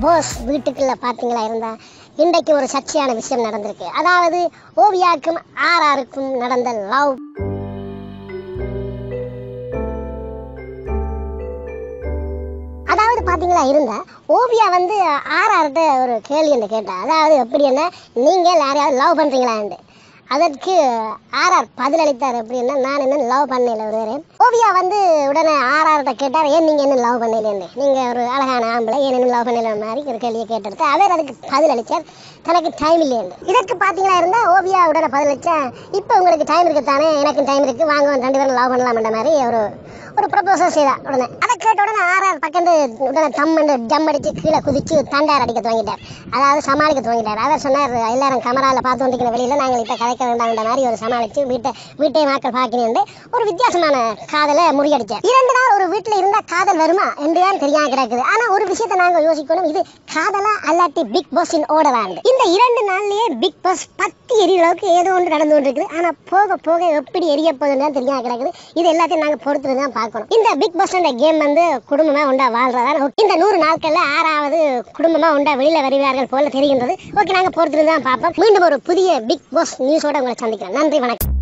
Pass வீட்டுக்குள்ள பாத்தீங்களா இருந்தா இன்றைக்கு ஒரு சர்ச்சையான விஷயம் நடந்திருக்கு. அதாவது ஓவியாவுக்கும் ஆர்ஆருக்கும் நடந்த லவ். அதாவது பாத்தீங்களா இருந்தா ஓவியா வந்து ஆர்ஆர்கிட்ட ஒரு கேள்வி என்ன கேட்டா, அதாவது எப்படி என்ன நீங்க யாரையாவது லவ் பண்றீங்களான்னு. அதற்கு ஆர்ஆர் பதிலளித்தார். எப்படின்னா, நான் என்ன லவ் பண்ணல ஒருவரே. ஓவியா வந்து உடனே ஆர்ஆர்கிட்ட கேட்டார், ஏன் நீங்க என்ன லவ் பண்ணலன்னு, நீங்க ஒரு அழகான ஆம்பளை ஏன் என்ன லவ் பண்ணல மாதிரி ஒரு கேள்வியை கேட்டெடுத்து அவர் அதுக்கு பதிலளிச்சார், தனக்கு டைம் இல்லைன்னு. இதற்கு பாத்தீங்களா இருந்தா ஓவியா உடனே பதிலளிச்சா, இப்போ உங்களுக்கு டைம் இருக்குத்தானே, எனக்கு டைம் இருக்கு, வாங்க ரெண்டு பேரும் லவ் பண்ணலாம்ன்ற மாதிரி ஒரு ப்ரொபோசல் செய்தா. உடனே அதை கேட்ட உடனே ஆர்ஆர் பக்கத்து உடனே ஜம் அடிச்சு கீழே குதிச்சு தண்டார் அடிக்க துவங்கிட்டார். அதாவது சமாளிக்க துவங்கிட்டார். அவர் சொன்னார், எல்லாரும் கமரால பார்த்து வந்துக்கிற வெளியில நாங்கள் இப்ப கதைக்க வேண்டாம்ன்ற மாதிரி ஒரு சமாளிச்சு வீட்டை மக்கள் பார்க்கிறேன் ஒரு வித்தியாசமான காதலை முறியடிச்சார். 2 நாள் ஒரு வீட்டுல இருந்தா காதல் வருமா என்றுதான் தெரியாம கிடக்குது. ஆனா ஒரு விஷயத்தை நாங்க யோசிக்கணும், இது காதலா அல்லாட்டி பிக் பாஸின் ஓடலாண்டு. இந்த 2 நாள்லயே பிக் பாஸ் 10 எரிய அளவுக்கு ஏதோ ஒன்று நடந்து கொண்டு இருக்குது. ஆனா போக போக எப்படி எரிய போகுதுன்னு தெரியாம கிடக்குது. இது எல்லாத்தையும் நாங்க பொறுத்து தான் பார்க்கணும். இந்த பிக் பாஸ் கேம் வந்து குடும்பமா உண்டா வாழ்றதா, இந்த 100 நாட்கள்ல 6வது குடும்பமா உண்டா வெளியில வருவார்கள் போல தெரிகின்றது. ஓகே, நாங்க பொறுத்து தான் பார்ப்போம். மீண்டும் ஒரு புதிய பிக் பாஸ் நியூஸோட உங்களை சந்திக்கிறேன். நன்றி, வணக்கம்.